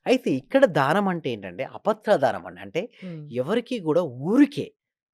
అయితే ఇక్కడ దానం అంటే ఏంటంటే అపత్ర దానం అండి. అంటే హ్మ్. ఎవరికీ గూడా ఊరికే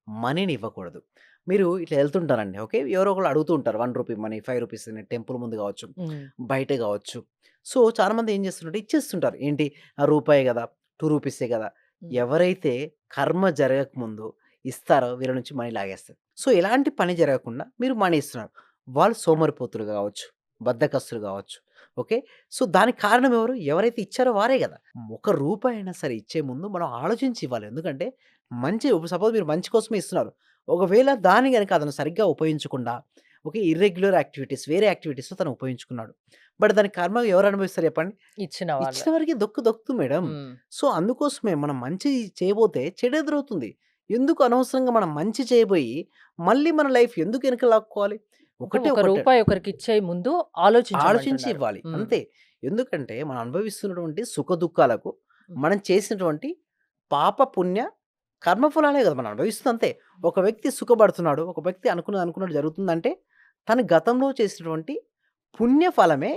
మనీని ఇవ్వకూడదు. మీరు ఇట్లా ఎళ్తుంటారండి. ఓకే. ఎవరో ఒకళ్ళు అడుగుతూ ఉంటారు. రూ. 1 మనీ, రూ. 5 అని టెంపుల్ ముందు గావచ్చు, హ్మ్. బయట గావచ్చు. సో, చాలామంది ఏం చేస్తుంటారు ఇచ్చేస్తుంటారు. ఏంటి రూపాయే గదా! రూ. 2 గదా! హ్మ్. ఎవరైతే కర్మ జరగకముందు ఇస్తారో వీళ్ళ నుంచి మనీ లాగేస్తారు. సో, ఎలాంటి పని జరగకుండా మీరు మనీ ఇస్తున్నారు. వాళ్ళు సోమరిపోతులు గావచ్చు, బద్ధకస్తులు గావచ్చు. ఓకే. సో, దానికి కారణం ఎవరు? ఎవరైతే ఇచ్చారో వారే గదా! ఒక రూపాయైనా సరే ఇచ్చే ముందు మనం ఆలోచించి ఇవ్వాలి. ఎందుకంటే మంచి సపోజ్ మీరు మంచి కోసమే ఇస్తున్నారు. ఒకవేళ దాన్ని గనక అతను సరిగ్గా ఉపయోగించకుండా ఓకే. ఇర్రెగ్యులర్ యాక్టివిటీస్ వేరే యాక్టివిటీస్‌లో తను ఉపయోగించుకున్నాడు. బట్ దాని కర్మ ఎవరు అనుభవిస్తారు చెప్పండి? ఇచ్చిన వాళ్ళు. ఇచ్చిన వారికి దక్కుతుంది మేడం. హ్మ్. సో, అందుకోసమే మనం మంచి చేయబోతే చెడు ఎదురవుతుంది. ఎందుకు అనవసరంగా మనం మంచి చేయబోయి మళ్ళీ మన లైఫ్ ఎందుకు వెనక్కి లాక్కోవాలి? అంటే ఒకటే ఒక ఒకటి రూపాయి ఒకరికిచ్చే ముందు ఆలోచించి ఆలోచించమంటున్నారు. ఇవ్వాలి. హ్మ్. అంతే. ఎందుకంటే మనం అనుభవిస్తున్నటువంటి సుఖదుఖాలకు హ్మ్. మనం చేసినటువంటి పాప, పుణ్య, కర్మ ఫలాలే గదా! మనం అనుభవిస్తుంది అంతే. ఒక వ్యక్తి సుఖపడుతున్నాడు. ఒక వ్యక్తి అనుకున్నది జరుగుతుందంటే తను గతంలో చేసినటువంటి పుణ్య ఫలమే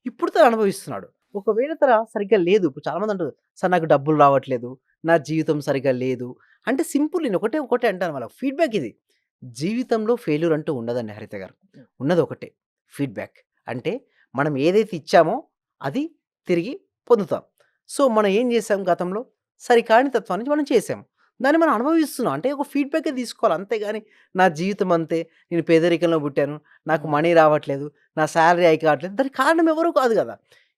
ఇప్పుడు తను అనుభవిస్తున్నాడు. ఒకవేళ సరిగ్గా లేదు. ఇప్పుడు చాలామంది అంటారు, "సార్ నాకు డబ్బులు రావట్లేదు. నా జీవితం సరిగ్గా లేదు." అంటే సింపుల్ నేను ఒకటే అంటాను వాళ్ళకి ఫీడ్‌బ్యాక్ ఇది. జీవితంలో ఫెయిల్యూర్ అంటూ ఉండదండి హరిత గారు. హ్మ్. ఉన్నది ఒకటే ఫీడ్‌బ్యాక్. అంటే మనం ఏదైతే ఇచ్చామో అది తిరిగి పొందుతాం. సో, మనం ఏం చేసాం గతంలో? సరికాని తత్వాన్ని మనం చేసాం. దాన్ని మనం అనుభవిస్తున్నాం. అంటే ఒక ఫీడ్‌బ్యాకే తీసుకోవాలి. అంతేగాని నా జీవితం అంతే. నేను పేదరికంలో పుట్టాను. నాకు హ్మ్. మనీ రావట్లేదు. నా సాలరీ హైక్ కావట్లేదు. దానికి కారణం ఎవరు కాదు గదా!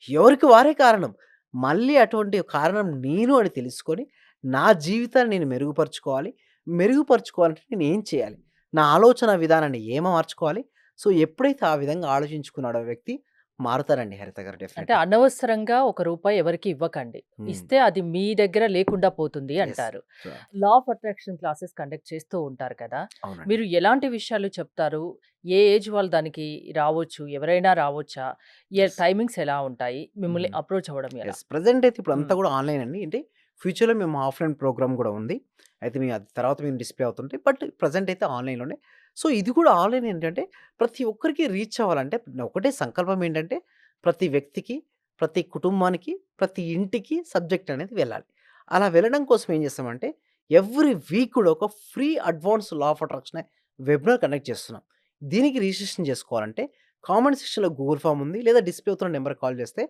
ఎవరికి వారే కారణం. మళ్ళీ అటువంటి కారణం నేను అని తెలుసుకొని, నా జీవితాన్ని నేను మెరుగుపరుచుకోవాలి. మెరుగుపరుచుకోవాలంటే నేనేం చేయాలి? నా ఆలోచన విధానాన్ని మార్చుకోవాలి? సో, ఎప్పుడైతే ఆ విధంగా ఆలోచించుకున్నాడో ఆ వ్యక్తి మారుతారండి హరిత గారు అంటే డెఫినెట్‌గా. అనవసరంగా ఒక రూపాయి ఎవరికీ ఇవ్వకండి. హ్మ్. ఇస్తే అది మీ దగ్గర లేకుండా పోతుంది యెస్. అంటారు. So law of attraction classes conduct చేస్తూ ఉంటారు కదా! అవునండి. మీరు ఎలాంటి విషయాలు చెప్తారు? ఏ ఏజ్ వాళ్ళు దానికి రావచ్చు? ఎవరైనా రావచ్చా? యెస్. టైమింగ్స్ ఎలా ఉంటాయి? మిమ్మల్ని హుహు. అప్రోచ్ అవ్వడం ఎలా? యెస్. ప్రెజెంట్ అయితే ఇప్పుడంతా హ్మ్. గూడా ఆన్‌లైన్ అండి. అంటే ఫ్యూచర్‌లో మేము ఆఫ్‌లైన్ ప్రోగ్రామ్ గూడా ఉంది. అయితే అది తర్వాత మేము డిస్‌ప్లే అవుతుంటాయి. బట్ ప్రెజెంట్ అయితే ఆన్‌లైన్‌లోనే. సో, ఇది కూడా ఆన్‌లైన్ ఏంటంటే ప్రతి ఒక్కరికి రీచ్ అవ్వాలంటే ఒకటే సంకల్పం ఏంటంటే ప్రతి వ్యక్తికి, ప్రతి కుటుంబానికి, ప్రతి ఇంటికి సబ్జెక్ట్ అనేది వెళ్ళాలి. అలా వెళ్ళడం కోసం ఏం చేస్తామంటే ఎవ్రీ వీక్ కూడా ఒక free advance law of attraction webinar conduct చేస్తున్నాం. దీనికి రిజిస్ట్రేషన్ చేసుకోవాలంటే కామెంట్ సెక్షన్‌లో గూగుల్ ఫార్మ్ ఉంది. లేదా డిస్‌ప్లే అవుతున్న నంబర్‌కి కాల్ చేస్తే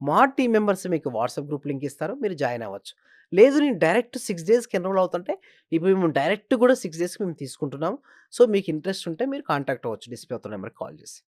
మా టీమ్ మెంబర్స్ మీకు వాట్సాప్ గ్రూప్ లింక్ ఇస్తారు. మీరు జాయిన్ అవ్వచ్చు. లేదు నేను డైరెక్ట్ 6 డేస్‌కి ఎన్రోల్ అవుతుంటే, ఇప్పుడు మేము డైరెక్ట్ కూడా 6 డేస్‌కి మేము తీసుకుంటున్నాము. సో, మీకు ఇంట్రెస్ట్ ఉంటే మీరు కాంటాక్ట్ అవ్వచ్చు డిస్‌ప్లే అవుతున్న నంబర్‌కి కాల్ చేసి.